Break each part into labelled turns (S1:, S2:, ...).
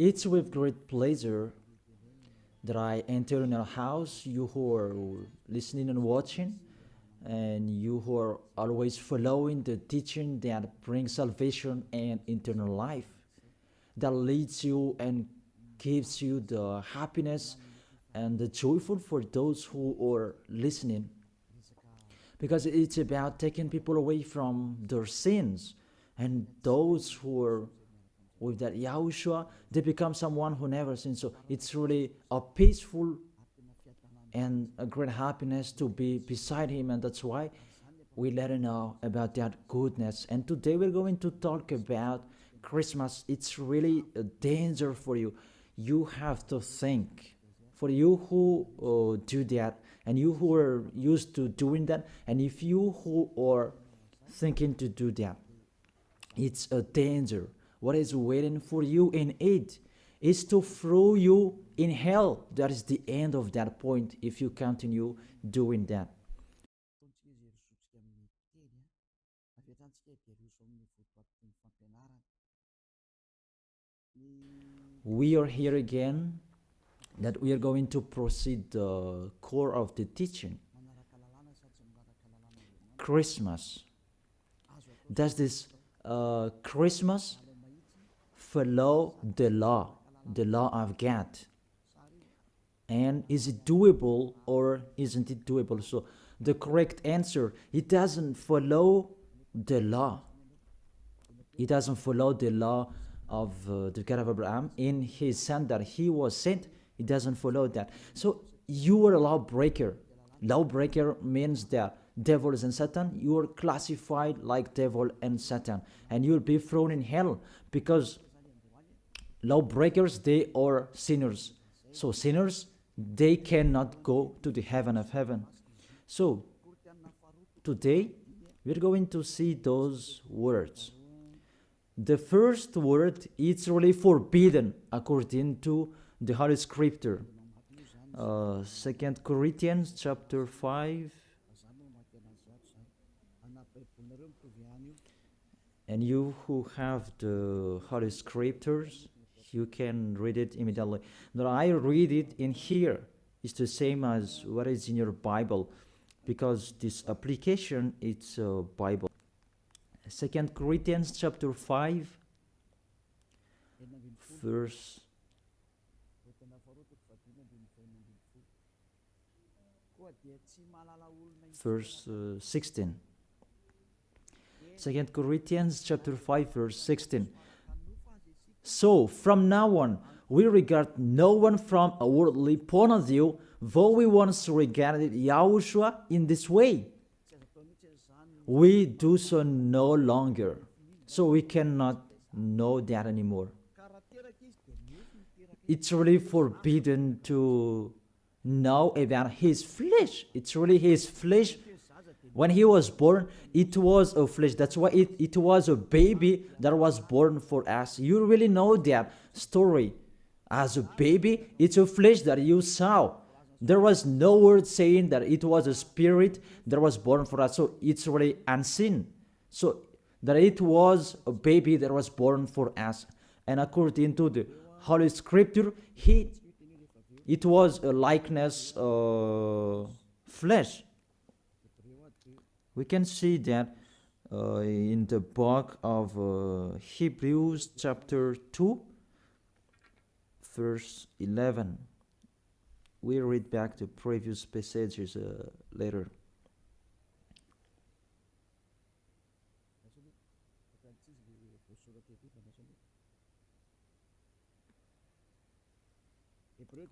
S1: It's with great pleasure that I enter in your house, you who are listening and watching, and you who are always following the teaching that brings salvation and eternal life, that leads you and gives you the happiness and the joyful for those who are listening, because it's about taking people away from their sins, and those who are with that Yahushua, they become someone who never sins. So it's really a peaceful and a great happiness to be beside him, and that's why we let him know about that goodness. And today we're going to talk about Christmas. It's really a danger for you. You have to think. For you who do that, and you who are used to doing that, and if you who are thinking to do that, it's a danger. What is waiting for you in it is to throw you in hell. That is the end of that point if you continue doing that. We are here again, that we are going to proceed the core of the teaching. Christmas. Does this Christmas follow the law of God? And is it doable or isn't it doable? So the correct answer, it doesn't follow the law. It doesn't follow the law of the God of Abraham in his son that he was sent. It doesn't follow that. So you are a lawbreaker. Lawbreaker means that devils and Satan, you are classified like devil and Satan, and you'll be thrown in hell, because lawbreakers, they are sinners. So sinners, they cannot go to the heaven of heaven. So today we're going to see those words. The first word, it's really forbidden according to the Holy Scripture. 2 Corinthians chapter 5. And you who have the Holy Scriptures, you can read it immediately. Now I read it in here. It's the same as what is in your Bible, because this application, it's a Bible. 2 Corinthians chapter 5, verse 16. 2 Corinthians chapter 5, verse 16. So from now on, we regard no one from a worldly point of view, though we once regarded Yahushua in this way. We do so no longer. So we cannot know that anymore. It's really forbidden to know about his flesh. It's really his flesh. When he was born, it was a flesh. That's why it was a baby that was born for us. You really know that story. As a baby, it's a flesh that you saw. There was no word saying that it was a spirit that was born for us. So it's really unseen. So that it was a baby that was born for us. And according to the Holy Scripture, it was a likeness flesh. We can see that in the book of Hebrews chapter 2, verse 11. We read back the previous passages later.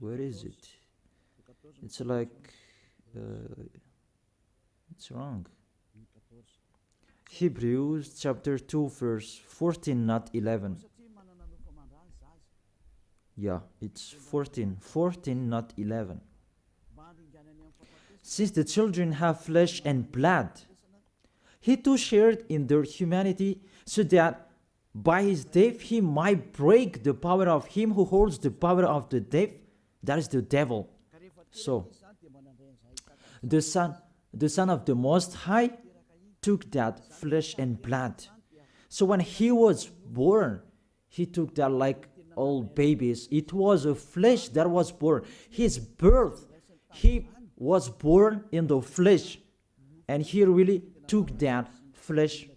S1: Where is it? It's like it's wrong. Hebrews chapter 2, verse 14, not 11. Yeah, it's 14, not 11. Since the children have flesh and blood, he too shared in their humanity, so that by his death he might break the power of him who holds the power of the death, that is the devil. So, the Son of the Most High took that flesh and blood. So when he was born, he took that like old babies. It was a flesh that was born. His birth, he was born in the flesh, and he really took that flesh.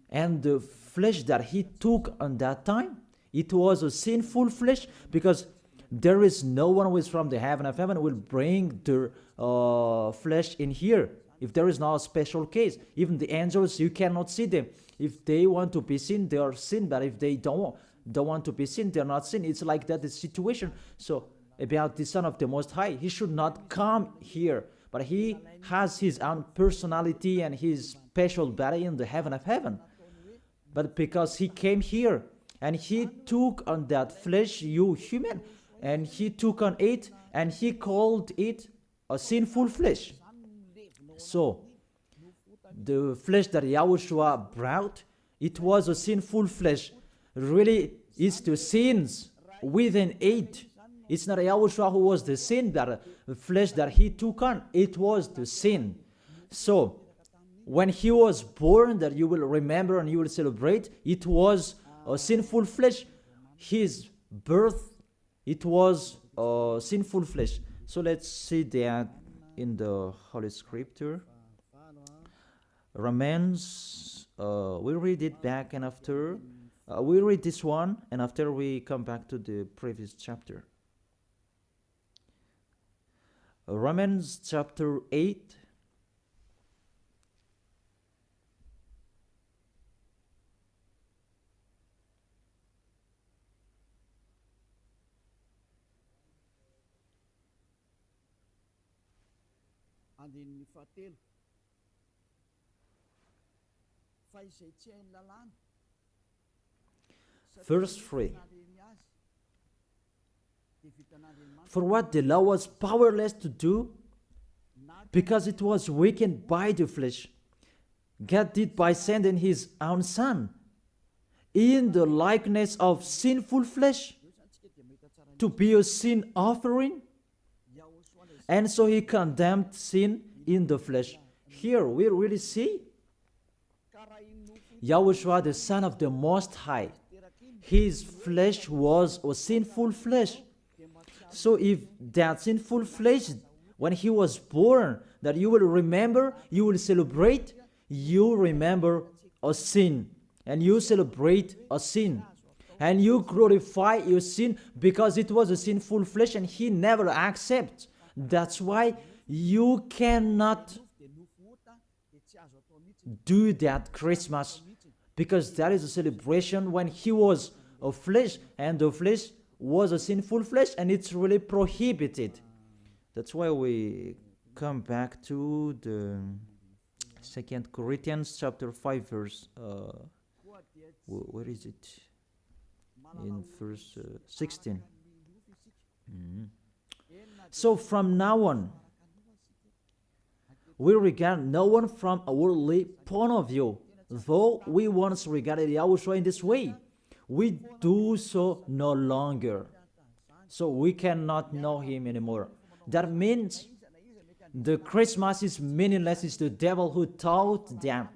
S1: And the flesh that he took on that time, it was a sinful flesh, because there is no one who is from the heaven of heaven will bring their flesh in here. If there is not a special case, even the angels, you cannot see them. If they want to be seen, they are seen, but if they don't want to be seen, they are not seen. It's like that, the situation. So about the Son of the Most High, he should not come here, but he has his own personality and his special body in the heaven of heaven. But because he came here and he took on that flesh, you human, and he took on it and he called it a sinful flesh. So the flesh that Yahushua brought, it was a sinful flesh. Really, it's the sins within it. It's not Yahushua who was the sin, that the flesh that he took on, it was the sin. So when he was born, that you will remember and you will celebrate, it was a sinful flesh. His birth, it was a sinful flesh. So let's see that in the Holy Scripture. Romans, we read it back, and after we read this one, and after we come back to the previous chapter. Romans chapter 8. Verse 3. For what the law was powerless to do, because it was weakened by the flesh, God did by sending his own Son in the likeness of sinful flesh to be a sin offering. And so he condemned sin in the flesh. Here we really see Yahushua, the Son of the Most High. His flesh was a sinful flesh. So if that sinful flesh, when he was born, that you will remember, you will celebrate, you remember a sin, and you celebrate a sin, and you glorify your sin because it was a sinful flesh and he never accepts. That's why you cannot do that Christmas, because that is a celebration when he was a flesh, and the flesh was a sinful flesh, and it's really prohibited. That's why we come back to the 2 Corinthians chapter 5 verse, where is it? In verse 16. So from now on, we regard no one from a worldly point of view. Though we once regarded Yahushua in this way, we do so no longer. So we cannot know him anymore. That means the Christmas is meaningless. It's the devil who taught them.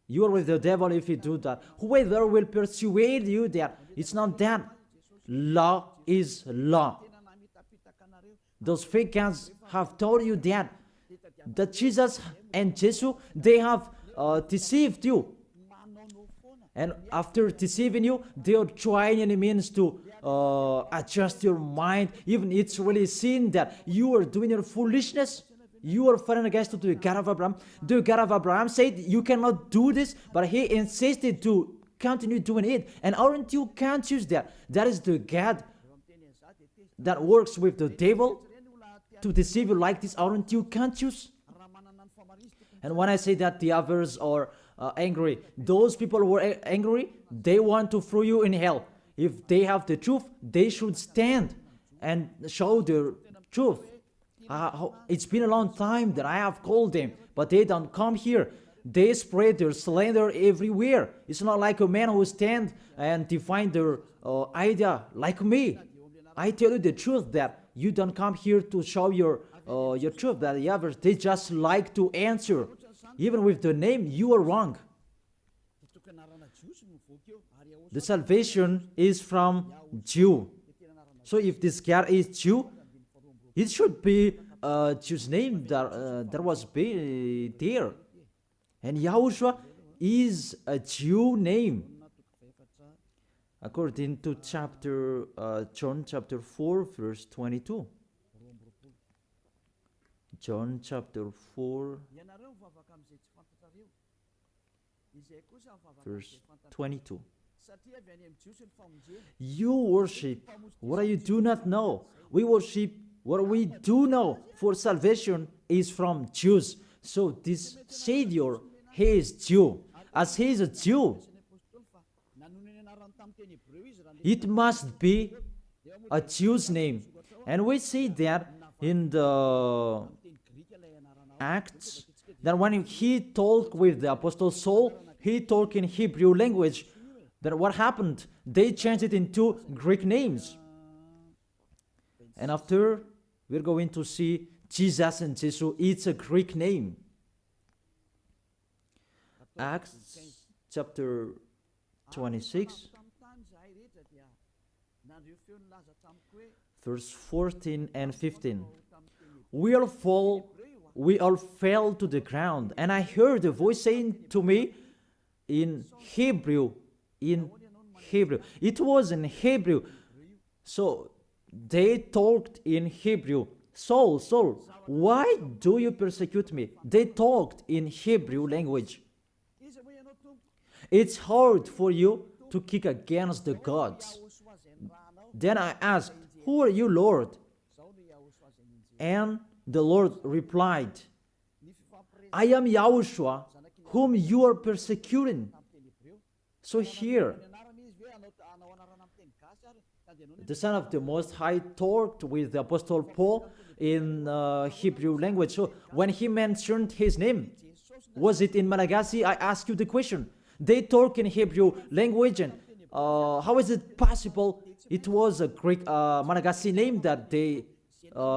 S1: You are with the devil if you do that. Whoever will persuade you that it's not that. Law is law. Those fake gods have told you that Jesus and Jesus, they have deceived you. And after deceiving you, they are trying any means to adjust your mind. Even it's really seen that you are doing your foolishness. You are fighting against the God of Abraham. The God of Abraham said you cannot do this, but he insisted to continue doing it. And aren't you conscious that that is the God that works with the devil to deceive you like this? Aren't you conscious? And when I say that the others are angry, those people who are angry, they want to throw you in hell. If they have the truth, they should stand and show the truth. It's been a long time that I have called them, but they don't come here. They spread their slander everywhere. It's not like a man who stand and define their idea like me. I tell you the truth that you don't come here to show your truth. That the others, they just like to answer. Even with the name, you are wrong. The salvation is from Jew. So if this guy is Jew, it should be a Jew's name that was there. And Yahushua is a Jew name. According to John chapter 4, verse 22. John chapter 4, verse 22. You worship what you do not know. We worship what we do know, for salvation is from Jews. So this Savior, he is Jew. As he is a Jew, it must be a Jew's name. And we see that in the Acts, that when he talked with the Apostle Saul, he talked in Hebrew language. That what happened? They changed it into Greek names. And after, we're going to see Jesus and Jesus, it's a Greek name. Acts chapter 26, verse 14 and 15. We all fell to the ground, and I heard a voice saying to me in Hebrew. It was in Hebrew. So they talked in Hebrew. Saul, Saul, why do you persecute me? They talked in Hebrew language. It's hard for you to kick against the gods. Then I asked, who are you, Lord? And the Lord replied, I am Yahushua, whom you are persecuting. So here, the Son of the Most High talked with the Apostle Paul in Hebrew language. So when he mentioned his name, was it in Malagasy? I ask you the question. They talk in Hebrew language, and how is it possible it was a Greek Malagasy name that they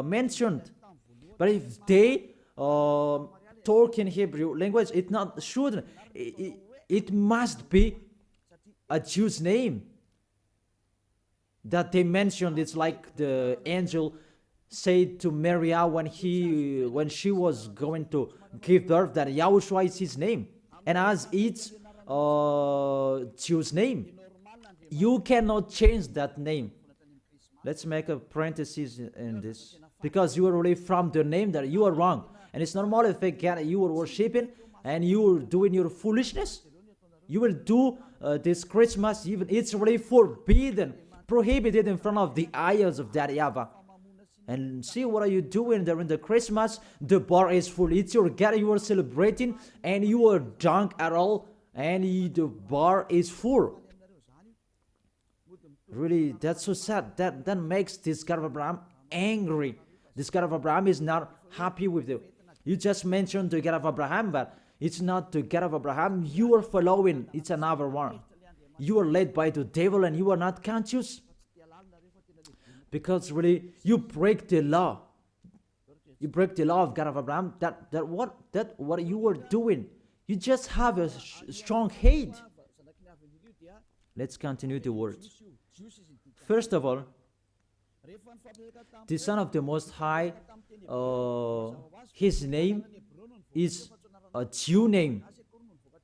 S1: mentioned? But if they talk in Hebrew language, it not shouldn't. It must be a Jew's name that they mentioned. It's like the angel said to Maria when she was going to give birth, that Yahushua is his name, and as it's Jew's name, you cannot change that name. Let's make a parenthesis in this, because you are already from the name that you are wrong, and it's normal if you are worshiping and you are doing your foolishness. You will do this Christmas, even it's already forbidden, prohibited in front of the eyes of that YAHVAH. And see, what are you doing during the Christmas? The bar is full. It's your God you are celebrating, and you are drunk at all, and the bar is full. Really, that's so sad. That makes this God of Abraham angry. This God of Abraham is not happy with you. You just mentioned the God of Abraham, but it's not the God of Abraham you are following. It's another one. You are led by the devil, and you are not conscious. Because really, you break the law. You break the law of God of Abraham. What you are doing. You just have a strong hate. Let's continue the words. First of all, the Son of the Most High, his name is a Jew name,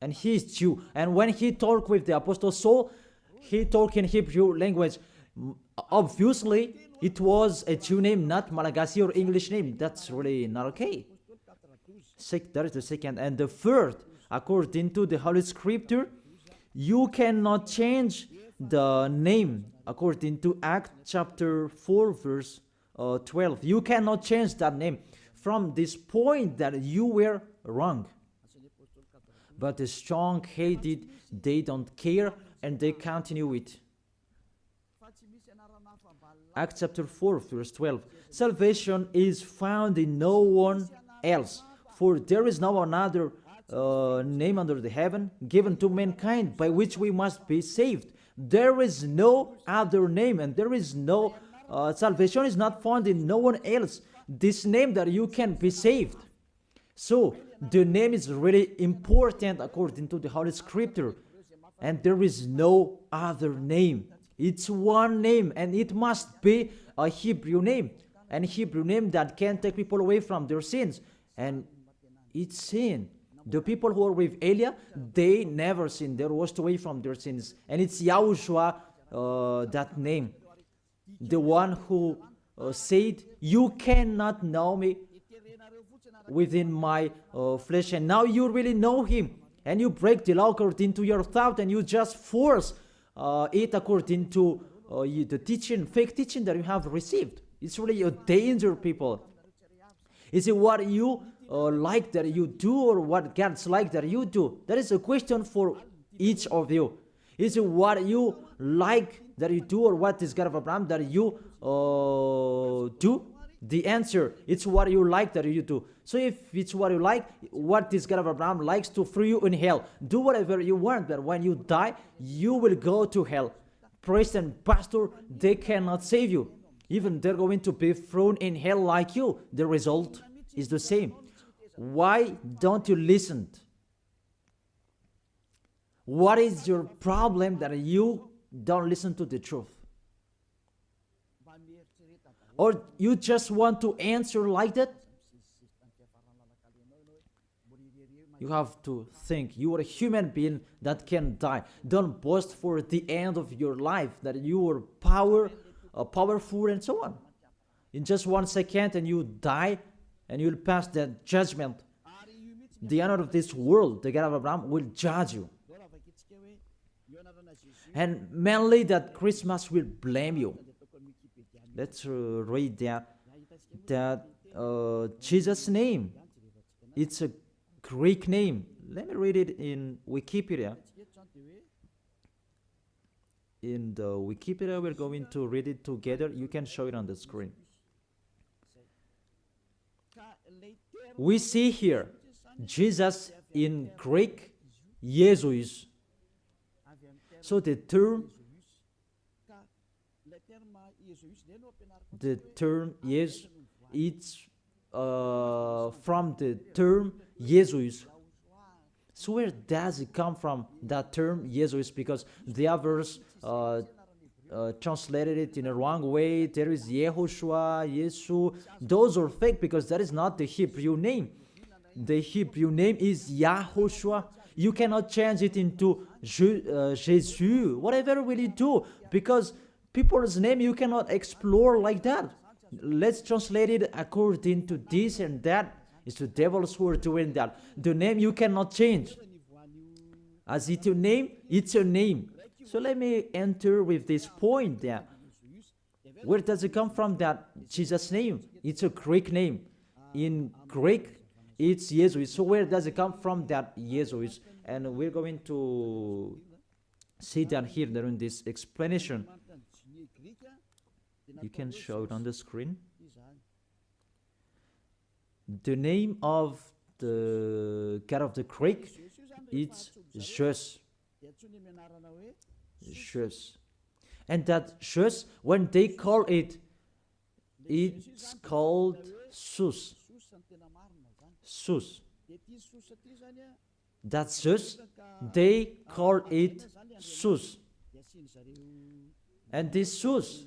S1: and he is Jew. And when he talked with the Apostle Saul, he talked in Hebrew language. Obviously, it was a Jew name, not Malagasy or English name. That's really not okay. That is the second. And the third, according to the Holy Scripture, you cannot change the name. According to Acts chapter 4, verse 12. You cannot change that name from this point that you were wrong. But the strong-headed, they don't care, and they continue it. Acts chapter 4, verse 12. Salvation is found in no one else, for there is no another name under the heaven given to mankind by which we must be saved. There is no other name, and there is no salvation is not found in no one else. This name that you can be saved. So the name is really important according to the Holy Scripture. And there is no other name. It's one name, and it must be a Hebrew name. An Hebrew name that can take people away from their sins. And it's sin. The people who are with Elia, they never sinned. They were washed away from their sins. And it's Yahushua, that name. The one who said, you cannot know me within my flesh. And now you really know him. And you break the law according to your thought, and you just force it according to the teaching, fake teaching that you have received. It's really a danger, people. Is it what you like that you do, or what God's like that you do? That is a question for each of you. Is it what you like that you do, or what is God of Abraham that you do? The answer, it's what you like that you do. So if it's what you like, what this God of Abraham likes to throw you in hell. Do whatever you want, but when you die, you will go to hell. Priest and pastor, they cannot save you. Even they're going to be thrown in hell like you. The result is the same. Why don't you listen? What is your problem that you don't listen to the truth? Or you just want to answer like that? You have to think. You are a human being that can die. Don't boast for the end of your life that you are powerful and so on. In just 1 second and you die and you'll pass that judgment. The honor of this world, the God of Abraham, will judge you. And mainly that Christmas will blame you. Let's read that Jesus' name. It's a Greek name. Let me read it in Wikipedia. In the Wikipedia, we're going to read it together. You can show it on the screen. We see here Jesus in Greek, Jesus. So the term is, it's from the term Jesus. So where does it come from, that term Jesus? Because the others translated it in a wrong way. There is YAHOSHUA, Yesu. Those are fake because that is not the Hebrew name. The Hebrew name is YAHOSHUA. You cannot change it into Jesus. Whatever will you do? Because people's name you cannot explore like that. Let's translate it according to this and that. It's the devils who are doing that. The name you cannot change. As it's your name, it's your name. So let me enter with this point there. Where does it come from, that Jesus' name? It's a Greek name. In Greek, it's Jesus. So where does it come from, that Jesus? And we're going to see that here during this explanation. You can show it on the screen. The name of the God of the Greek, it's Jesus. Jesus. And that Jesus, when they call it, it's called Sus. Sus. That's just, they call it Sus. And this Sus,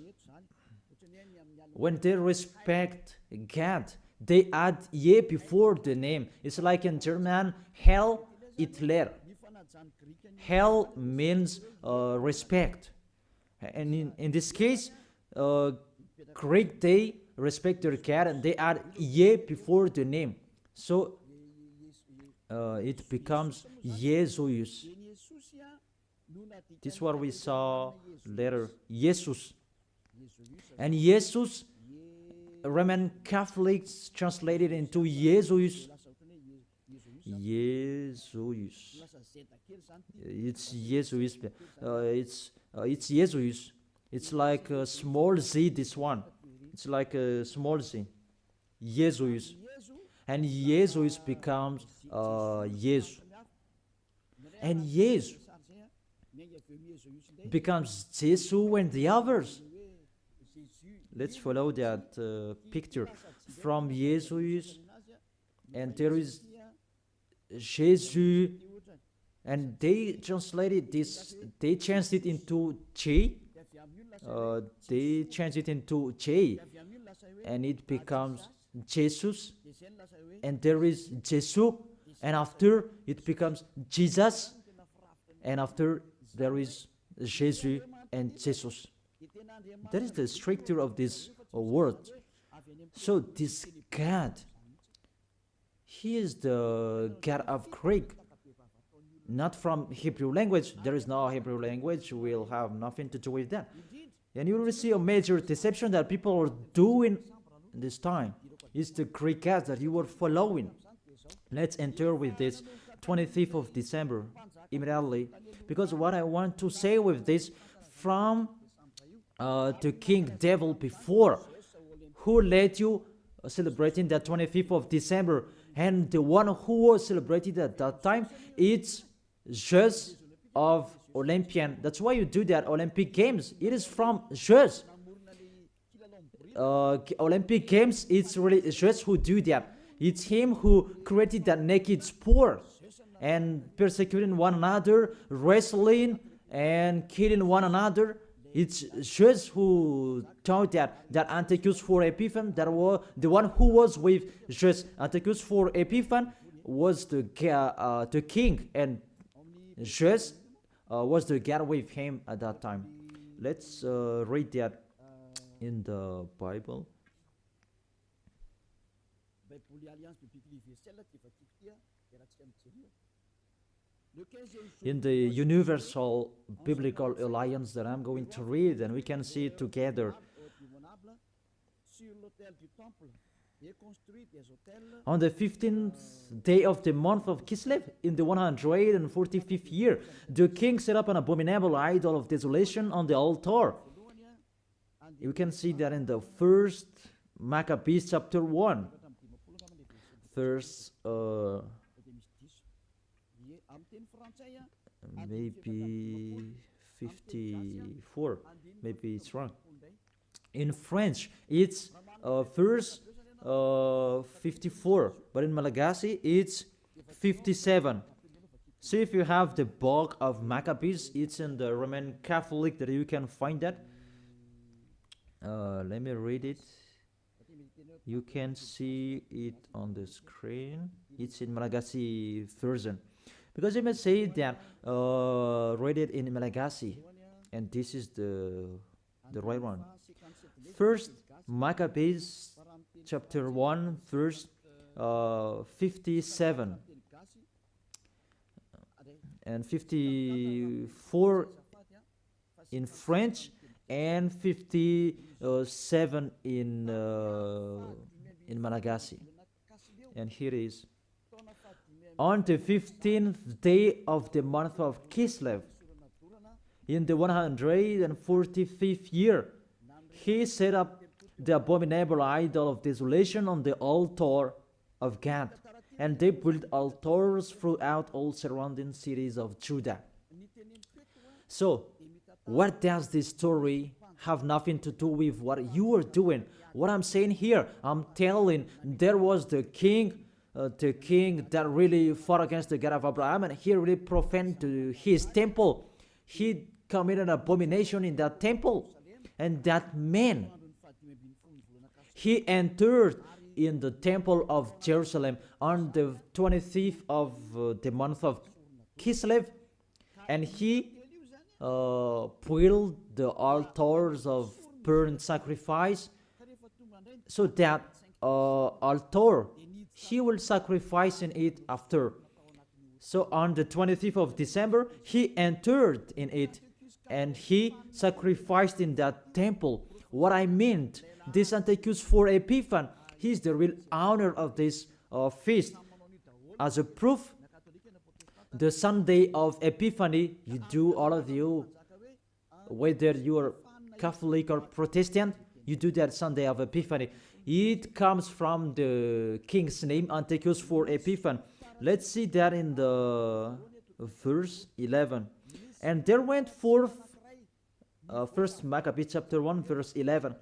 S1: when they respect God, they add ye before the name. It's like in German, Heil Hitler. Heil means respect. And in this case, Greek, they respect their God and they add ye before the name. So it becomes Jesus. This is what we saw later. Jesus. And Jesus, Roman Catholics translated into Jesus. Jesus. It's Jesus. It's Jesus. It's like a small z, this one. It's like a small z. Jesus. And Jesus becomes Jesus. And Jesus becomes Jesus when the others. Let's follow that picture. From Jesus, and there is Jesus, and they translated this, they changed it into J. They changed it into J, and it becomes Jesus, and there is Jesus, and after it becomes Jesus, and after there is Jesus and Jesus. That is the structure of this word. So this God, he is the God of Greek, not from Hebrew language. There is no Hebrew language. We'll have nothing to do with that. And you will see a major deception that people are doing this time. It's the Greek God that you are following. Let's enter with this 25th of December immediately, because what I want to say with this, from the king devil before, who led you celebrating the 25th of December, and the one who was celebrated at that time, it's Zeus of Olympian. That's why you do that Olympic Games. It is from Zeus. Olympic Games, it's really Zeus who do that. It's him who created that naked sport and persecuting one another, wrestling and killing one another. It's Zeus who taught that Antiochus for Epiphan, that was the one who was with Zeus. Antiochus for Epiphan was the king, and Zeus was the god with him at that time. Let's read that in the Bible. In the Universal Biblical Alliance that I'm going to read, and we can see it together. On the 15th day of the month of Kislev, in the 145th year, the king set up an abominable idol of desolation on the altar. You can see that in the first Maccabees chapter 1, verse maybe 54, maybe it's wrong. In French, it's verse 54, but in Malagasy, it's 57. So if you have the book of Maccabees, it's in the Roman Catholic that you can find that. Let me read it. You can see it on the screen. It's in Malagasy version. Because you may say that read it in Malagasy, and this is the right one. First Maccabees chapter 1 verse 57 and 54 in French, and 57 in Malagasy. And here is: on the 15th day of the month of Kislev, in the 145th year, he set up the abominable idol of desolation on the altar of God, and they built altars throughout all surrounding cities of Judah. So, what does this story have nothing to do with what you are doing? What I'm saying here, I'm telling, there was the king that really fought against the God of Abraham, and he really profaned his temple. He committed an abomination in that temple, and that man, he entered in the temple of Jerusalem on the 25th of the month of Kislev, and he built the altars of burnt sacrifice, so that altar, he will sacrifice in it after. So on the 25th of December, he entered in it, and he sacrificed in that temple. What I meant, this Antiochus for Epiphan, he is the real owner of this feast. As a proof, the Sunday of Epiphany, you do, all of you, whether you are Catholic or Protestant, you do that Sunday of Epiphany. It comes from the king's name, Antiochus for Epiphan. Let's see that in the verse 11. And there went forth, first Maccabees chapter 1 verse 11.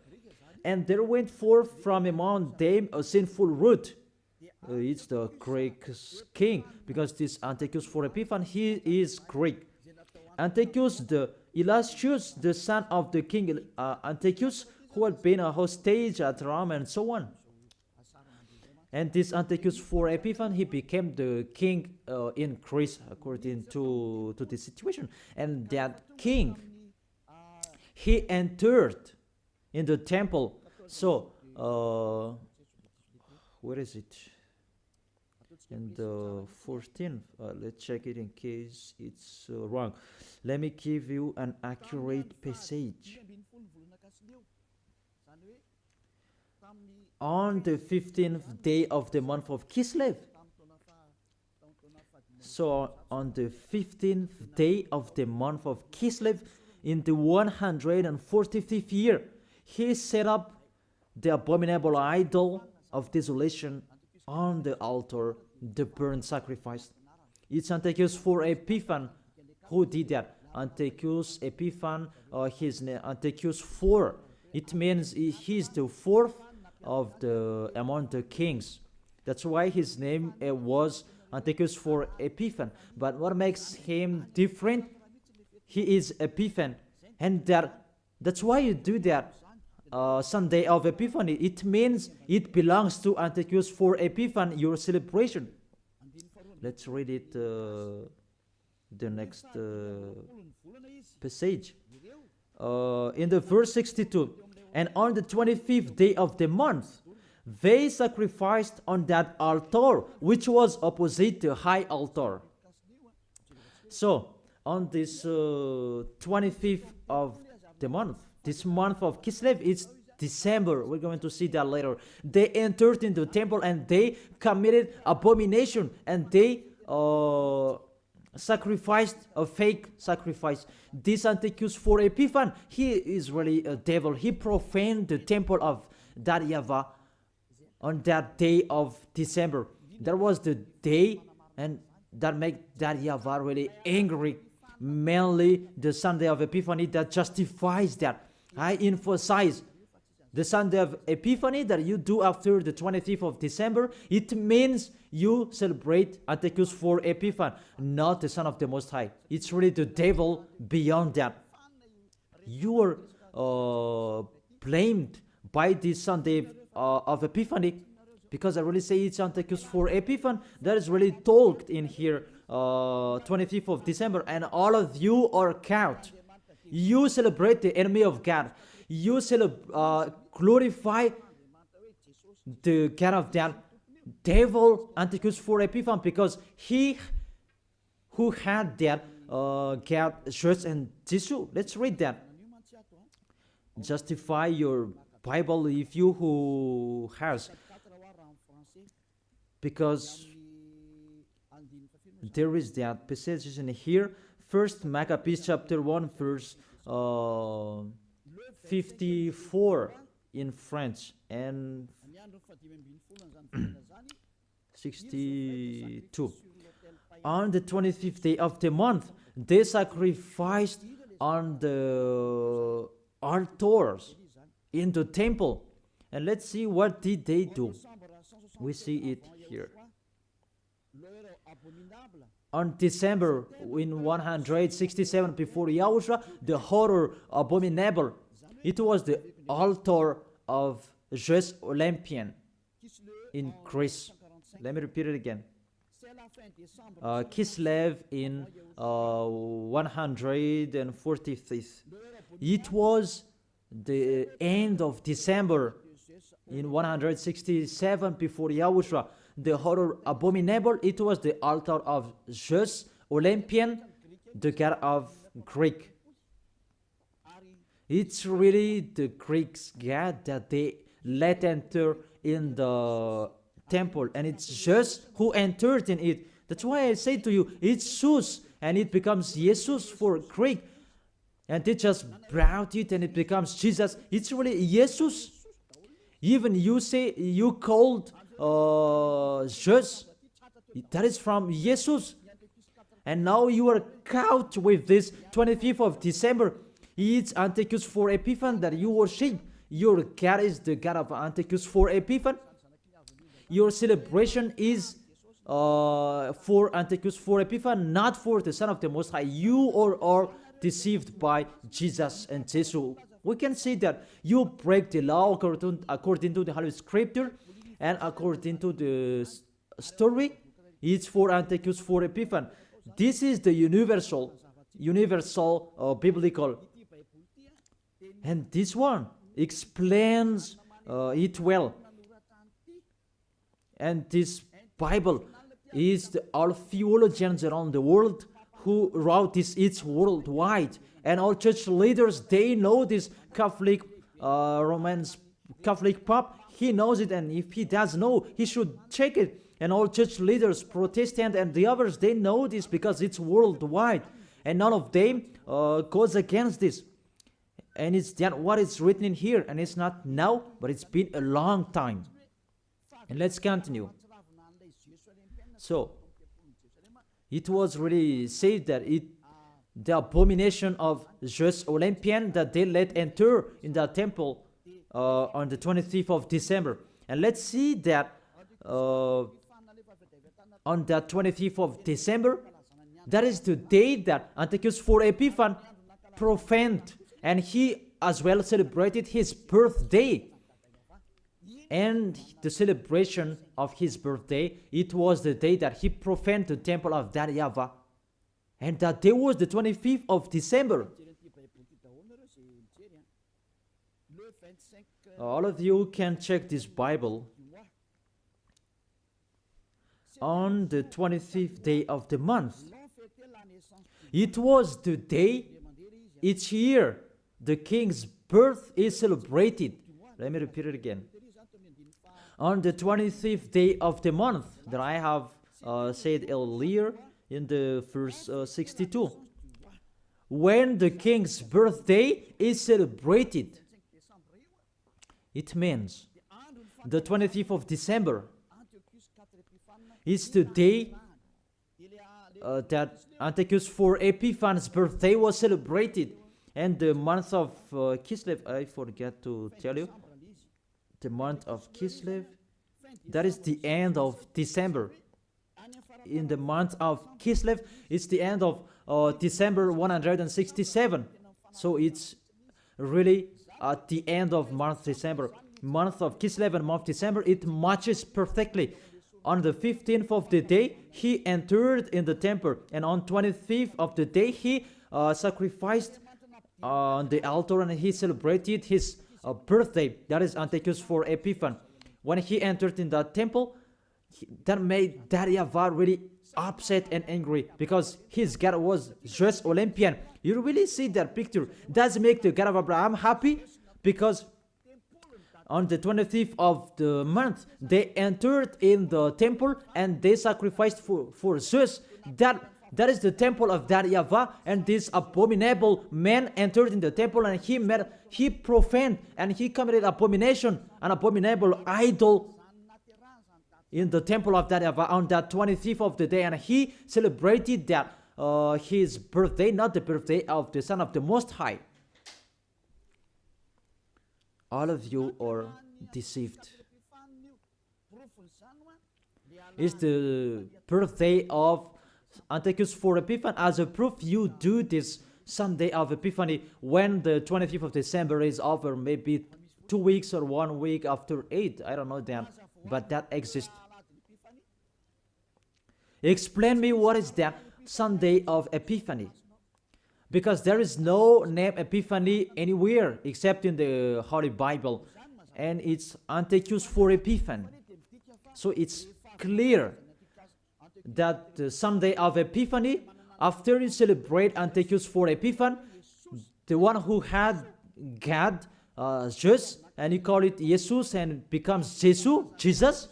S1: And there went forth from among them a sinful root, It's the Greek king, because this Antiochus for Epiphan, he is Greek. Antiochus the illustrious, the son of the king Antiochus, who had been a hostage at Rome and so on. And this Antiochus for Epiphan, he became the king in Greece according to this situation. And that king, he entered in the temple. So, where is it? In the 14th, let's check it in case it's wrong. Let me give you an accurate passage. On the 15th day of the month of Kislev. So on the 15th day of the month of Kislev, in the 145th year, he set up the abominable idol of desolation on the altar, the burnt sacrifice. It's Antiochus for Epiphan who did that. Antiochus Epiphan, his name Antiochus IV. It means he's the fourth of the among the kings. That's why his name was Antiochus for Epiphan. But what makes him different? He is Epiphan, and that's why you do that. Sunday of Epiphany, it means it belongs to Antiochus for Epiphan, your celebration. Let's read it, the next passage. In the verse 62, and on the 25th day of the month, they sacrificed on that altar, which was opposite the high altar. So, on this 25th of the month, this month of Kislev, it's December. We're going to see that later. They entered into the temple and they committed abomination, and they sacrificed a fake sacrifice. This Antiochus for Epiphan, he is really a devil. He profaned the temple of that YAHVAH on that day of December. That was the day, and that made that YAHVAH really angry. Mainly the Sunday of Epiphany that justifies that. I emphasize the Sunday of Epiphany that you do after the 25th of December. It means you celebrate Antiochus for Epiphan, not the Son of the Most High. It's really the devil beyond that. You are blamed by this Sunday of Epiphany, because I really say it's Antiochus for Epiphan. That is really talked in here, 25th of December, and all of you are count. You celebrate the enemy of God. You glorify the God of that devil, Antiochus for Epiphan, because he who had that God, church, and Jesus. Let's read that. Justify your Bible if you who has, because there is that passage in here. First Maccabees chapter 1 verse 54 in French and 62. On the 25th day of the month, they sacrificed on the altars in the temple. And let's see what did they do. We see it here. On December in 167 before YAHOSHUA, the horror abominable. It was the altar of Zeus Olympian in Greece. Let me repeat it again. Kislev in 145th. It was the end of December in 167 before YAHOSHUA. The horror abominable, it was the altar of Zeus Olympian, the god of Greek. It's really the Greeks' god that they let enter in the temple, and it's Zeus who entered in it. That's why I say to you, it's Zeus, and it becomes Jesus for Greek, and they just brought it and it becomes Jesus. It's really Jesus. Even you say you called Zeus, that is from Jesus, and now you are caught with this 25th of December. It's Antiochus for Epiphan that you worship. Your God is the God of Antiochus for Epiphan. your celebration is for Antiochus, for Epiphanes, not for the Son of the Most High. You are deceived by Jesus and Jesus. We can say that you break the law according to the Holy Scripture, and according to the story, it's for Antiochus, for Epiphanes. This is the universal biblical, and this one explains it well. And this Bible is all theologians around the world who wrote this. It's worldwide, and all church leaders, they know this. Catholic, Romans Catholic Pope, he knows it, and if he does know, he should check it. And all church leaders, Protestant and the others, they know this because it's worldwide, and none of them goes against this. And it's that what is written in here, and it's not now, but it's been a long time. And let's continue. So it was really said that the abomination of Zeus Olympian that they let enter in the temple on the 25th of December. And let's see that on the 25th of December, that is the day that Antiochus for Epiphanes profaned, and he as well celebrated his birthday. And the celebration of his birthday, it was the day that he profaned the temple of that YAHVAH. And that day was the 25th of December. All of you can check this Bible. On the 25th day of the month, it was the day each year the king's birth is celebrated. Let me repeat it again. On the 25th day of the month that I have said earlier in the verse 62, when the king's birthday is celebrated, it means the 25th of December is the day that Antiochus for Epiphanes' birthday was celebrated. And the month of Kislev, I forget to tell you, the month of Kislev, that is the end of December. In the month of Kislev, it's the end of December 167. So it's really at the end of month December. Month of Kislev and month December, it matches perfectly. On the 15th of the day, he entered in the temple, and on 25th of the day, he sacrificed on the altar, and he celebrated his birthday. That is Antiochus for Epiphanes. When he entered in the temple, that made that YAHVAH really upset and angry, because his God was Zeus Olympian. You really see that picture. Does make the God of Abraham happy? Because on the 25th of the month, they entered in the temple and they sacrificed for Zeus. That is the temple of that YAHVAH, and this abominable man entered in the temple, and he profaned and he committed abomination, an abominable idol in the temple of that YAHVAH on that 25th of the day, and he celebrated that his birthday, not the birthday of the Son of the Most High. All of you are deceived. It's the birthday of Antiochus for Epiphanes. As a proof, you do this Sunday of Epiphany when the 25th of December is over, maybe 2 weeks or 1 week after 8. I don't know that, but that exists. Explain me what is that Sunday of Epiphany. Because there is no name Epiphany anywhere except in the Holy Bible. And it's Antiochus for Epiphanes. So it's clear that the Sunday of Epiphany, after you celebrate Antiochus for Epiphanes, the one who had God, Zeus, and you call it Jesus and becomes Jesus,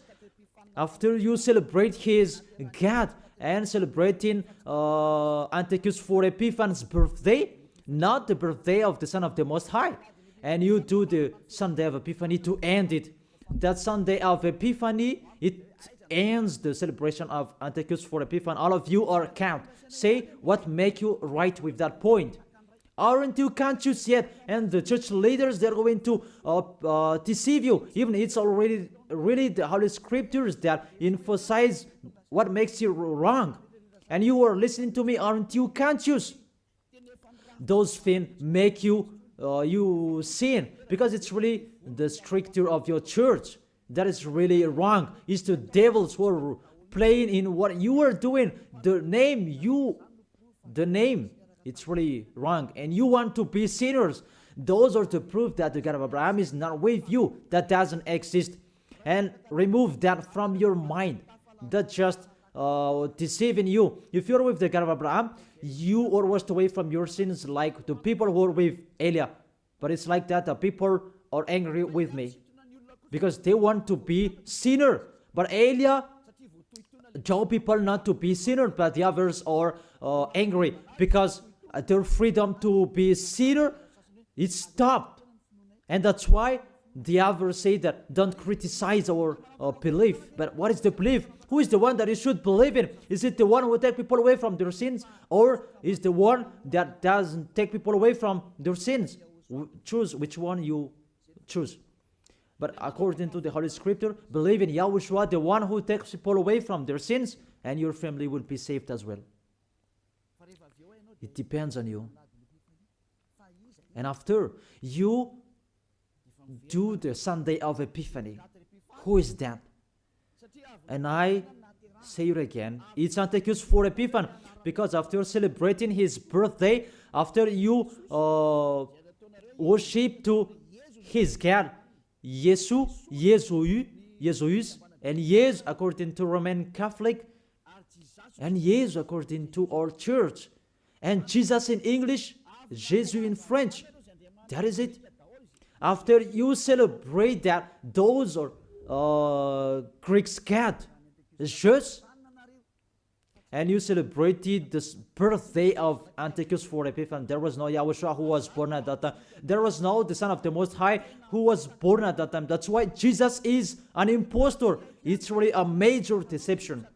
S1: after you celebrate his God and celebrating Antiochus for Epiphanes' birthday, not the birthday of the Son of the Most High, and you do the Sunday of Epiphany to end it. That Sunday of Epiphany, it ends the celebration of Antiochus for Epiphanes. All of you are count. Say what make you right with that point. Aren't you conscious yet? And the church leaders, they're going to deceive you. Even it's already really the Holy Scriptures that emphasize what makes you wrong. And you are listening to me, aren't you conscious? Those things make you you sin, because it's really the stricture of your church that is really wrong. It's the devils who are playing in what you are doing. The name, it's really wrong, and you want to be sinners. Those are the proof that the God of Abraham is not with you. That doesn't exist. And remove that from your mind. That just deceiving you. If you're with the God of Abraham, you are washed away from your sins, like the people who are with Elia. But it's like that. The people are angry with me because they want to be sinner. But Elia told people not to be sinner, but the others are angry because their freedom to be sinner is stopped. And that's why the others say that don't criticize our belief. But what is the belief? Who is the one that you should believe in? Is it the one who takes people away from their sins, or is the one that doesn't take people away from their sins? Choose which one you choose. But according to the Holy Scripture, believe in Yahushua, the one who takes people away from their sins, and your family will be saved as well. It depends on you. And after you do the Sunday of Epiphany, who is that? And I say it again, it's Antiochus for Epiphany, because after celebrating his birthday, after you worship to his God, Jesus, and yes, according to Roman Catholic, and yes, according to our church, and Jesus in English, Jesus in French. That is it. After you celebrate that, those are Greek's God, Jesus, and you celebrated the birthday of Antiochus for Epiphany. There was no Yahushua who was born at that time. There was no the Son of the Most High who was born at that time. That's why Jesus is an impostor. It's really a major deception.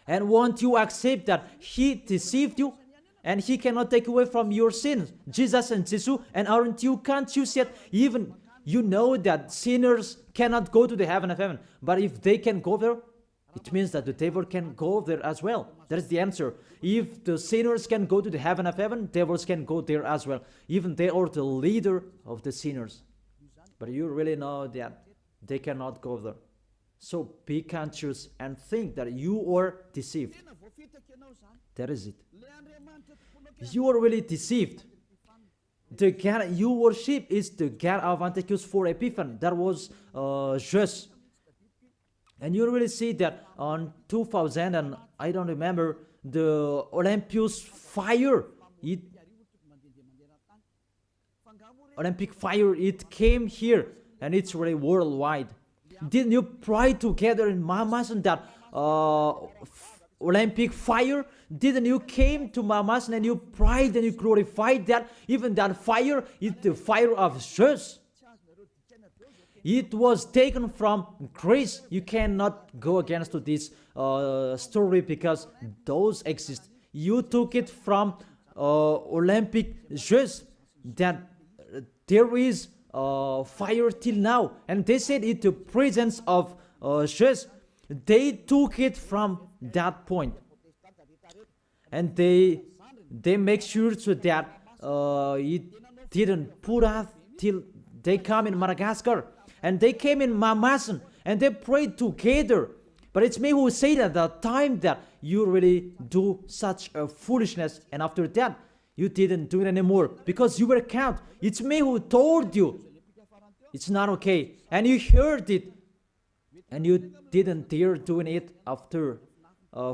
S1: And won't you accept that he deceived you? And he cannot take away from your sins. Jesus and Jesus, and aren't you conscious yet? Even you know that sinners cannot go to the heaven of heaven. But if they can go there, it means that the devil can go there as well. That is the answer. If the sinners can go to the heaven of heaven, devils can go there as well. Even they are the leader of the sinners. But you really know that they cannot go there. So be conscious and think that you are deceived. That is it. You are really deceived. The God you worship is the God of Antiochus for Epiphany. That was Jesus. And you really see that on 2000, and I don't remember, the Olympus fire, Olympic fire, it came here, and it's really worldwide. Didn't you pray together in Mamas and that Olympic fire? Didn't you came to Mamas and you prayed and you glorified that? Even that fire is the fire of Jesus. It was taken from Greece. You cannot go against to this story because those exist. You took it from Olympic Jesus, that there is fire till now. And they said it the presence of Jesus. They took it from that point. And they make sure so that it didn't put out till they come in Madagascar. And they came in Mamasan and they prayed together. But it's me who said at the time that you really do such a foolishness. And after that, you didn't do it anymore because you were caught. It's me who told you. It's not okay. And you heard it. And you didn't dare doing it after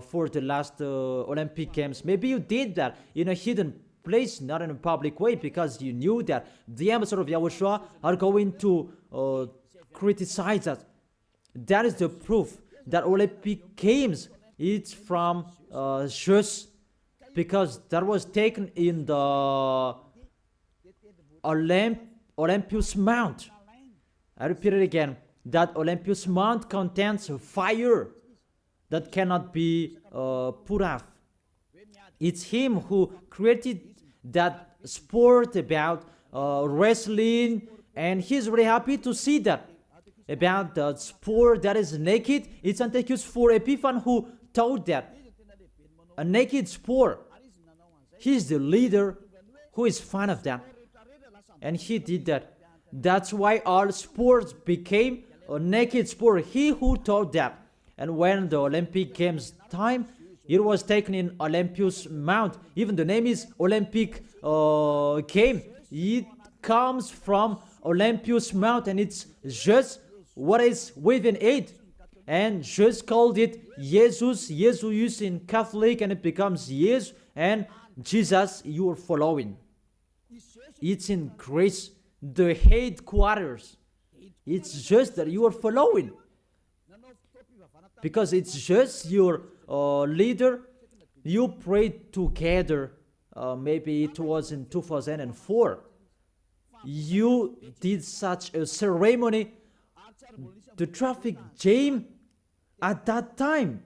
S1: for the last Olympic Games. Maybe you did that in a hidden place, not in a public way, because you knew that the ambassador of Yahushua are going to criticize us. That is the proof that Olympic Games is from Jesus, because that was taken in the Olympus Mount. I repeat it again. That Olympus Mount contains fire that cannot be put off. It's him who created that sport about wrestling, and he's really happy to see that. about the spore that is naked. It's Antiochus for Epiphan who taught that. A naked spore. He's the leader who is fan of that. And he did that. That's why all sports became a naked sport. He who taught that. And when the Olympic Games time, it was taken in Olympus Mount. Even the name is Olympic game. It comes from Olympus Mount, and it's just what is within it. And just called it Jesus, Jesus in Catholic, and it becomes Jesus, and Jesus you are following. It's in Greece, the headquarters. It's just that you are following. Because it's just your leader. You prayed together. Maybe it was in 2004. You did such a ceremony. The traffic jam at that time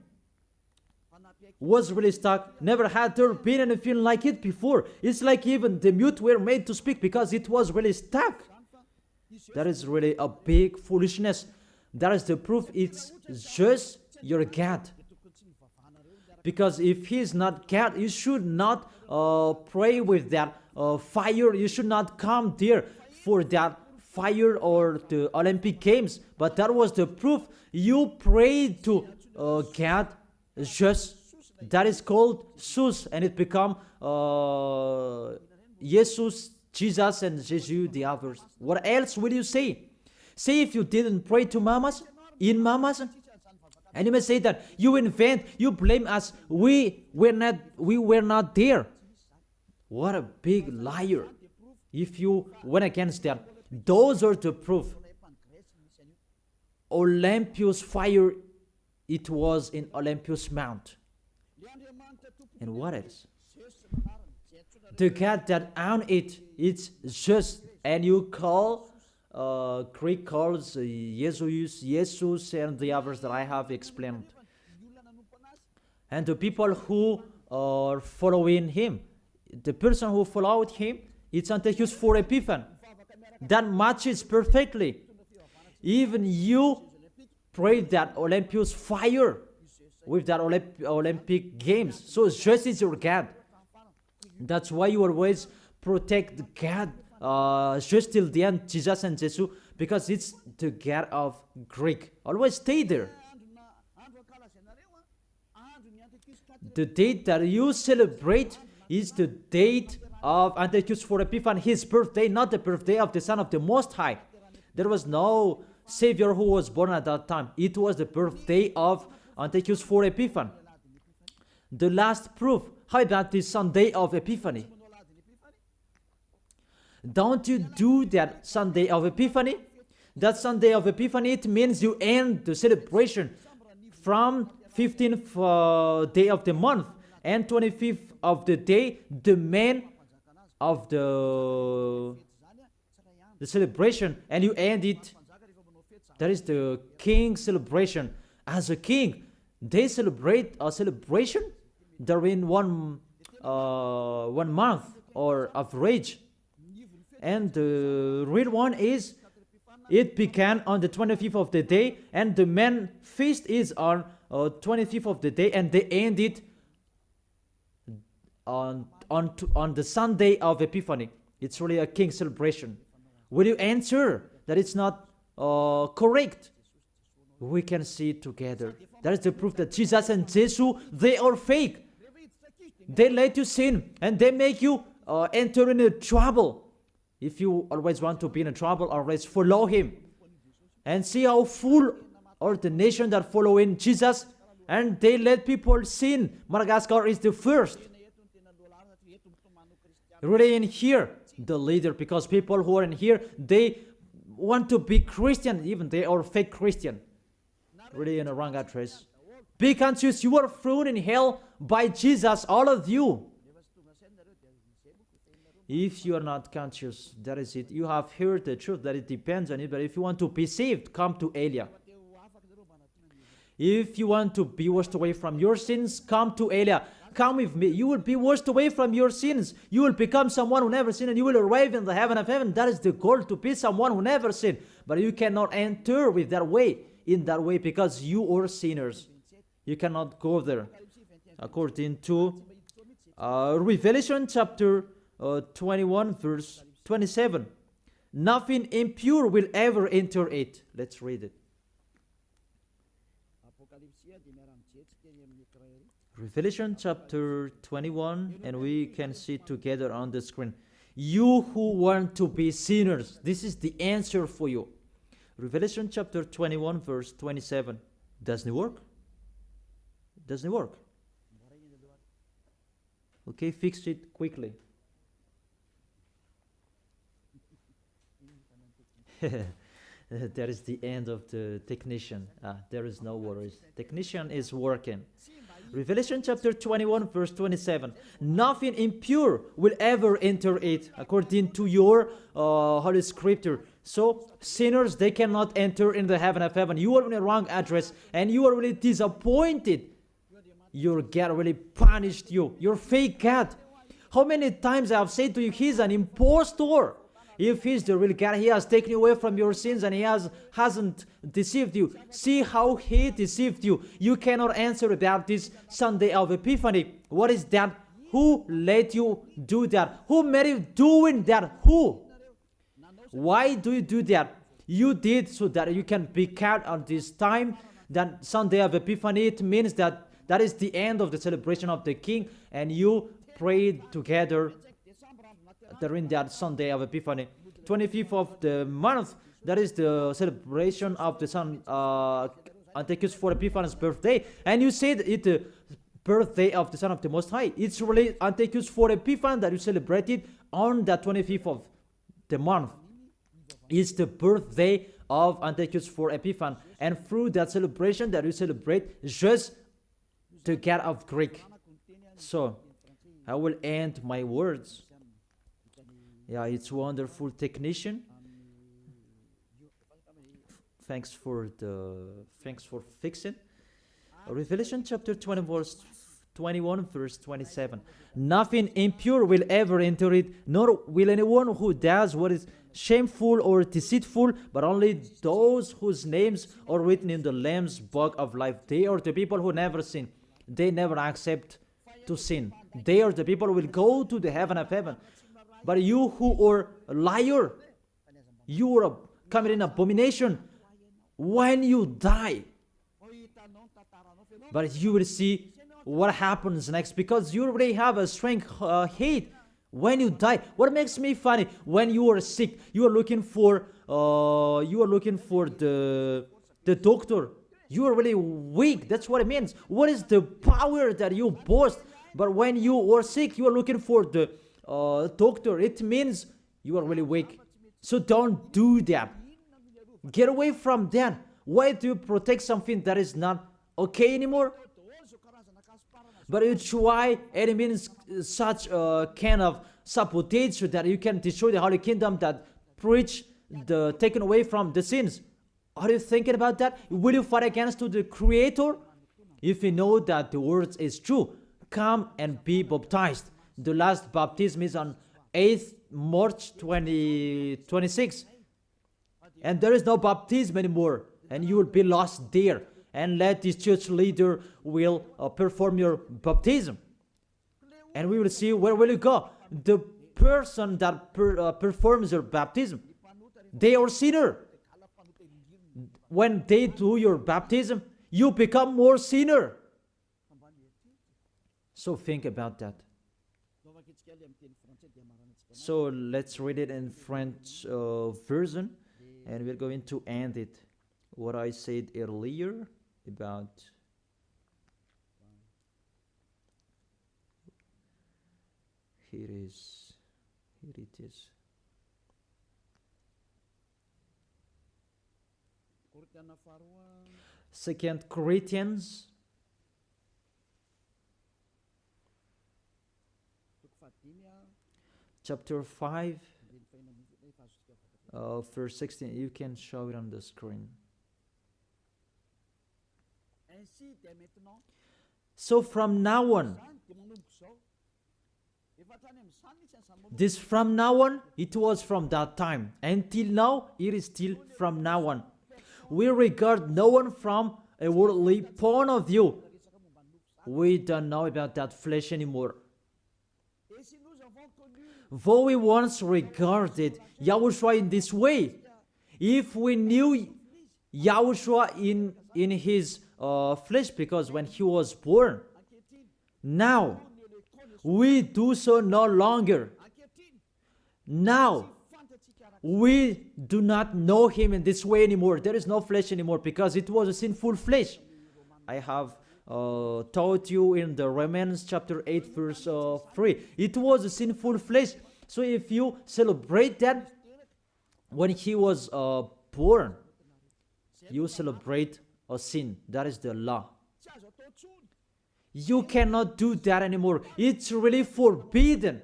S1: was really stuck. Never had there been anything like it before. It's like even the mute were made to speak because it was really stuck. That is really a big foolishness. That is the proof. It's just your God. Because if he is not God, you should not pray with that fire. You should not come there for that fire or the Olympic Games. But that was the proof. You prayed to God just. That is called Sus, and it become Jesus, Jesus, and Jesus the others. What else will you say? Say if you didn't pray to mamas, in mamas, and you may say that you invent, you blame us. We were not there. What a big liar! If you went against that, those are the proof. Olympus fire, it was in Olympus Mount. And what else? The God that owned it, it's just, and you call, Greek calls Jesus, and the others that I have explained. And the people who are following him, the person who followed him, it's Antiochus for Epiphan. That matches perfectly. Even you prayed that Olympus fire with that Olympic Games. So just is your God. That's why you always protect God just till the end, Jesus and Jesus, because it's the God of Greek. Always stay there. The date that you celebrate is the date of Antiochus for Epiphan, his birthday, not the birthday of the Son of the Most High. There was no Savior who was born at that time. It was the birthday of Antiochus for Epiphan. The last proof. How about the Sunday of Epiphany? Don't you do that Sunday of Epiphany? That Sunday of Epiphany, it means you end the celebration from 15th day of the month and 25th of the day, the man of the celebration, and you end it. That is the king celebration. As a king, they celebrate a celebration during one month or average. And the real one is, it began on the 25th of the day, and the main feast is on 25th of the day, and they end it on the Sunday of Epiphany. It's really a king celebration. Will you answer that it's not correct? We can see it together. That is the proof that Jesus and Jesus, they are fake. They let you sin, and they make you enter into trouble. If you always want to be in trouble, always follow him. And see how full are the nation that follow in Jesus, and they let people sin. Madagascar is the first. Really in here, the leader, because people who are in here, they want to be Christian, even they are fake Christian. Really in a wrong address. Be conscious, you are thrown in hell by Jesus, all of you. If you are not conscious, that is it. You have heard the truth, that it depends on it. But if you want to be saved, come to Elia. If you want to be washed away from your sins, come to Elia. Come with me. You will be washed away from your sins. You will become someone who never sinned, and you will arrive in the heaven of heaven. That is the goal, to be someone who never sinned. But you cannot enter with that way, in that way, because you are sinners. You cannot go there. According to Revelation chapter 21 verse 27. Nothing impure will ever enter it. Let's read it. Revelation chapter 21, and we can see together on the screen. You who want to be sinners, this is the answer for you. Revelation chapter 21 verse 27. Doesn't it work? Doesn't it work? Okay, fix it quickly. That is the end of the technician. There is no worries. Technician is working. Revelation chapter 21 verse 27. Nothing impure will ever enter it, according to your Holy Scripture. So sinners, they cannot enter in the heaven of heaven. You are in the wrong address, and you are really disappointed. Your God really punished you. Your fake God. How many times I have said to you, he's an impostor. If he's the real God, he has taken you away from your sins, and he hasn't deceived you. See how he deceived you. You cannot answer about this Sunday of Epiphany. What is that? Who let you do that? Who made you doing that? Who? Why do you do that? You did so that you can be kept on this time. That Sunday of Epiphany, it means that that is the end of the celebration of the King, and you prayed together during that Sunday of Epiphany. 25th of the month, that is the celebration of the Son Antiochus for Epiphanes' birthday. And you said it's the birthday of the Son of the Most High. It's really Antiochus for Epiphanes that you celebrated on the 25th of the month. It's the birthday of Antiochus for Epiphanes. And through that celebration that you celebrate, just the God of Greek. So, I will end my words. Yeah, it's wonderful technician. Thanks for fixing. Revelation chapter 21 verse 27. Nothing impure will ever enter it, nor will anyone who does what is shameful or deceitful, but only those whose names are written in the Lamb's book of life. They are the people who never sin. They never accept to sin. They are the people who will go to the heaven of heaven. But you who are a liar, you are committing abomination when you die. But you will see what happens next, because you already have a strength hate when you die. What makes me funny, when you are sick, you are looking for the doctor. You are really weak. That's what it means. What is the power that you boast? But when you are sick, you are looking for the doctor. It means you are really weak. So don't do that. Get away from that. Why do you protect something that is not okay anymore? But you try, and it means such a kind of sabotage so that you can destroy the Holy Kingdom that preach the taken away from the sins. Are you thinking about that? Will you fight against the Creator? If you know that the word is true, come and be baptized. The last baptism is on 8th March 2026. And there is no baptism anymore. And you will be lost there. And let this church leader will perform your baptism. And we will see where will you go. The person that performs your baptism, they are sinner. When they do your baptism, you become more sinner. So think about that. So let's read it in French version, and we're going to end it. What I said earlier about here it is. 2 Corinthians chapter 5 verse 16. You can show it on the screen. So from now on, This from now on, it was from that time. Until now, it is still from now on. We regard no one from a worldly point of view. We don't know about that flesh anymore. Though we once regarded Yahushua in this way, if we knew Yahushua in his flesh, because when he was born, now we do so no longer. Now we do not know him in this way anymore. There is no flesh anymore because it was a sinful flesh. I have taught you in the Romans chapter 8 verse 3. It was a sinful flesh. So if you celebrate that when he was born, you celebrate a sin. That is the law. You cannot do that anymore. It's really forbidden.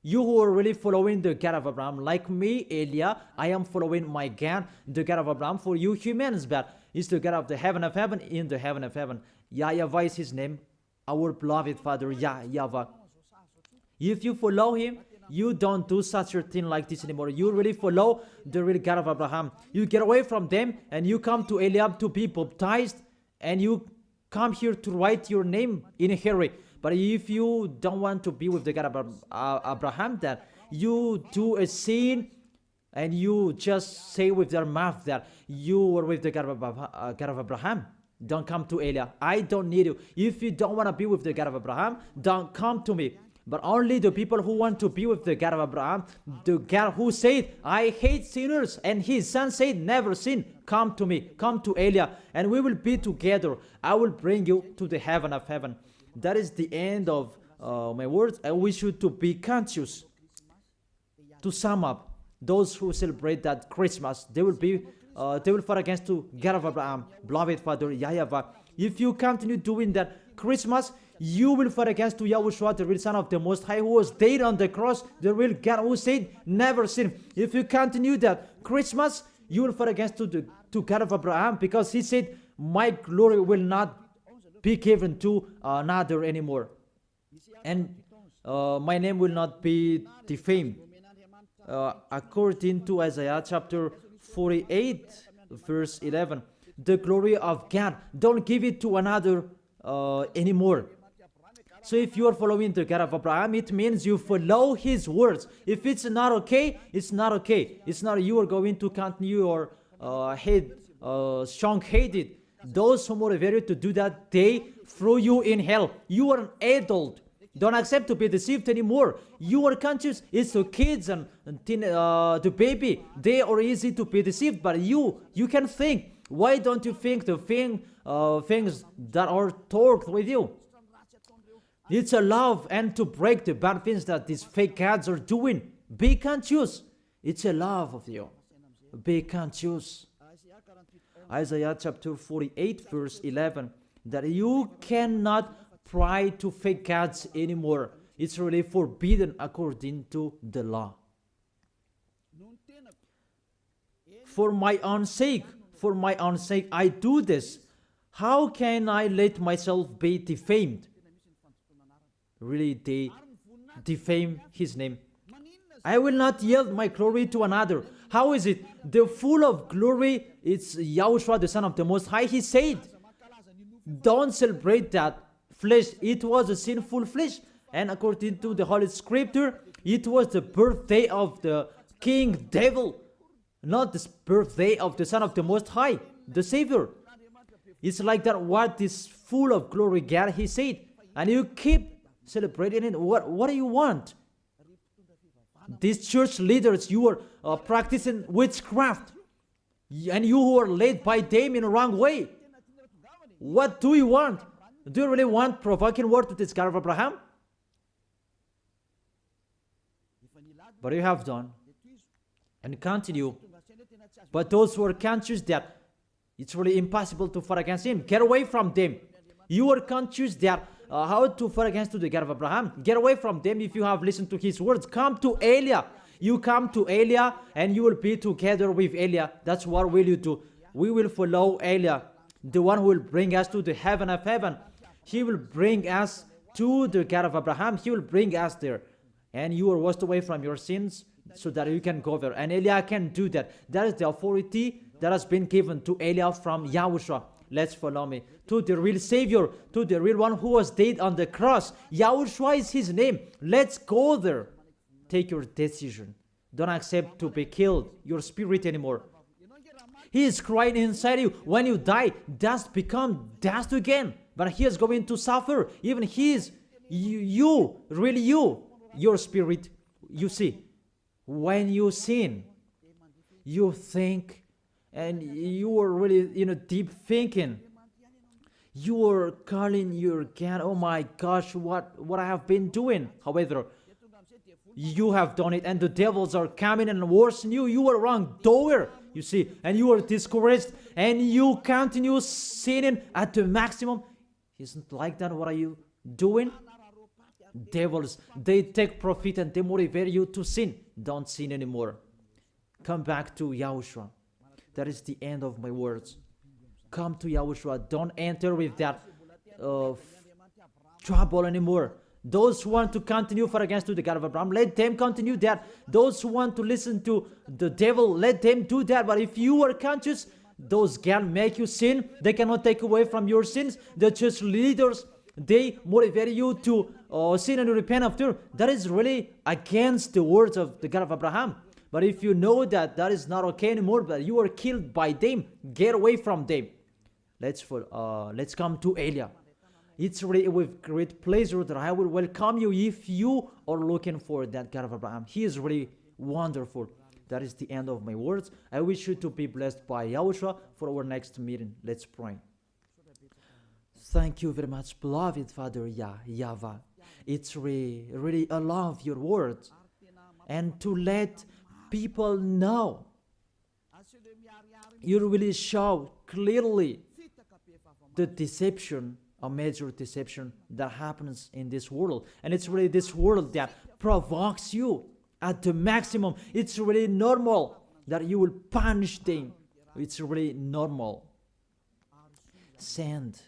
S1: You who are really following the God of Abraham, like me, Elia, I am following my God, the God of Abraham. For you humans, but it's the God of the heaven of heaven, in the heaven of heaven. YAHVAH is his name, our beloved Father, YAHVAH. If you follow him, you don't do such a thing like this anymore. You really follow the real God of Abraham. You get away from them and you come to Eliab to be baptized, and you come here to write your name in a hurry. But if you don't want to be with the God of Abraham, that you do a sin and you just say with your mouth that you were with the God of Abraham, don't come to Eliab. I don't need you. If you don't want to be with the God of Abraham, don't come to me. But only the people who want to be with the God of Abraham, the God who said, I hate sinners, and his son said, never sin, come to me, come to Eliab, and we will be together. I will bring you to the heaven of heaven. That is the end of my words, and we should to be conscious. To sum up, those who celebrate that Christmas, they will fight against to God of Abraham, beloved Father YAHVAH. If you continue doing that Christmas, you will fight against to Yahushua, the real Son of the Most High, who was dead on the cross, the real God who said, never sin. If you continue that Christmas, you will fight against to God of Abraham, because he said, my glory will not be given to another anymore, and my name will not be defamed. According to Isaiah chapter 48 verse 11, the glory of God, don't give it to another anymore. So if you are following the God of Abraham, it means you follow his words. If it's not okay, it's not okay. It's not you are going to continue your strong-headed. Those who motivate you to do that, they throw you in hell. You are an adult. Don't accept to be deceived anymore. You are conscious. It's the kids and the baby. They are easy to be deceived, but you can think. Why don't you think the things that are talked with you? It's a love and to break the bad things that these fake gods are doing. Be conscious. It's a love of you. Be conscious. Isaiah chapter 48 verse 11, that you cannot pray to fake gods anymore. It's really forbidden according to the law. For my own sake, I do this. How can I let myself be defamed? Really, they defame his name. I will not yield my glory to another. How is it? The full of glory, it's Yahushua, the Son of the Most High. He said, don't celebrate that flesh. It was a sinful flesh. And according to the Holy Scripture, it was the birthday of the King Devil, not the birthday of the Son of the Most High, the Savior. It's like that, what is full of glory, God, he said. And you keep celebrating it. What do you want? These church leaders, you are practicing witchcraft, and you who are led by them in a wrong way. What do you want? Do you really want provoking word to this God of Abraham? But you have done and continue. But those who are conscious that it's really impossible to fight against him, get away from them. You are conscious that how to fight against the God of Abraham. Get away from them if you have listened to his words. Come to Eliab. You come to Eliab and you will be together with Eliab. That's what will you do. We will follow Eliab, the one who will bring us to the heaven of heaven. He will bring us to the God of Abraham. He will bring us there. and you are washed away from your sins so that you can go there. And Eliah can do that. That is the authority that has been given to Eliah from Yahushua. Let's follow me to the real Savior, to the real one who was dead on the cross. Yahushua is his name. Let's go there. Take your decision. Don't accept to be killed, your spirit anymore. He is crying inside you. When you die, dust become dust again. But he is going to suffer. Even he is, really you, your spirit. You see, when you sin, you think, and you are really, deep thinking. You are calling your God, oh my gosh, what I have been doing. However, you have done it, and the devils are coming and worsen you. You are wrong doer, you see, and you are discouraged, and you continue sinning at the maximum. Isn't like that? What are you doing? Devils, they take profit and they motivate you to sin. Don't sin anymore. Come back to Yahushua. That is the end of my words. Come to Yahushua. Don't enter with that trouble anymore. Those who want to continue for against to the God of Abraham, let them continue that. Those who want to listen to the devil, let them do that. But if you are conscious, those can make you sin. They cannot take away from your sins. The church leaders, they motivate you to sin and repent after. That is really against the words of the God of Abraham. But if you know that that is not okay anymore, but you are killed by them, get away from them. Let's come to Eliah. It's really with great pleasure that I will welcome you if you are looking for that God of Abraham. He is really wonderful. That is the end of my words. I wish you to be blessed by Yahushua for our next meeting. Let's pray. Thank you very much, beloved Father YAHVAH. It's really I love your words. And to let people know, you really show clearly the deception, a major deception that happens in this world. And it's really this world that provokes you at the maximum. It's really normal that you will punish them. It's really normal. Send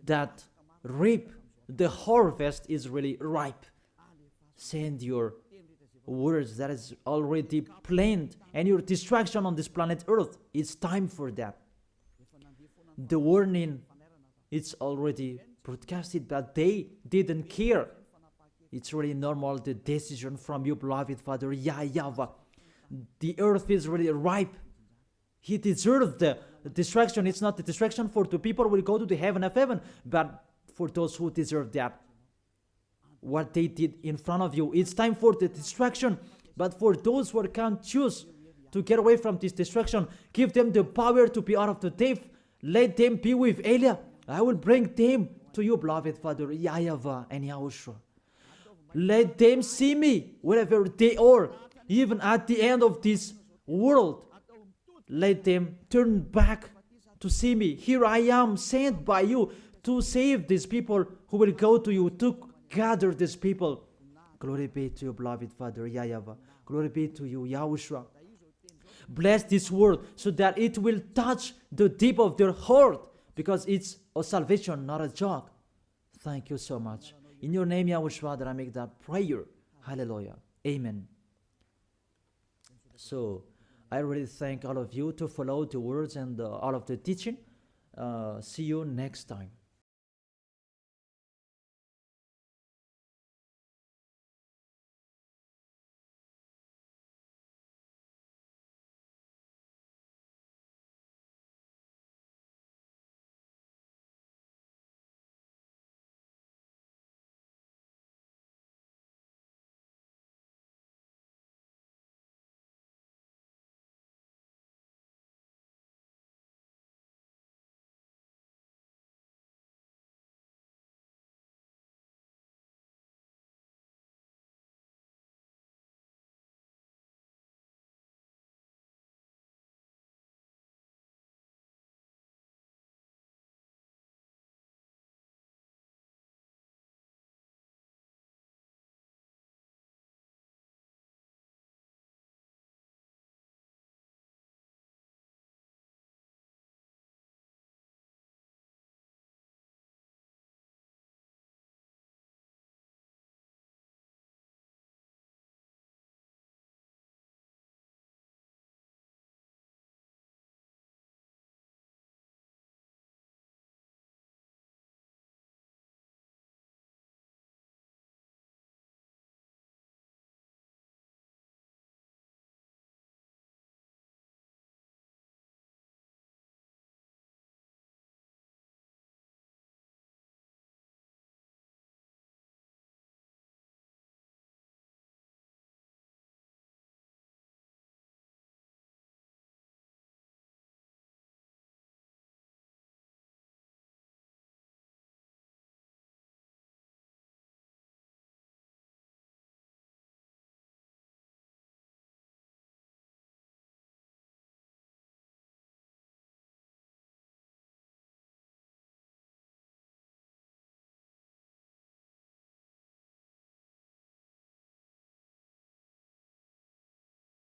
S1: that reap. The harvest is really ripe. Send your words that is already planned, and your distraction on this planet Earth. It's time for that. The warning, it's already broadcasted, but they didn't care. It's really normal, the decision from you, beloved Father YAHVAH. The earth is really ripe. He deserves the distraction. It's not the distraction for the people who will go to the heaven of heaven, but for those who deserve that. What they did in front of you. It's time for the distraction. But for those who can't choose to get away from this distraction, give them the power to be out of the death. Let them be with Eliah. I will bring them to you, beloved Father YAHVAH and Yahushua. Let them see me wherever they are, even at the end of this world. Let them turn back to see me. Here I am, sent by you to save these people who will go to you, to gather these people. Glory be to you, beloved Father YAHVAH. Glory be to you, Yahushua. Bless this word so that it will touch the deep of their heart, because it's a salvation, not a joke. Thank you so much. In your name, Yahushua, that I make that prayer. Hallelujah. Amen. So, I really thank all of you to follow the words and all of the teaching. See you next time.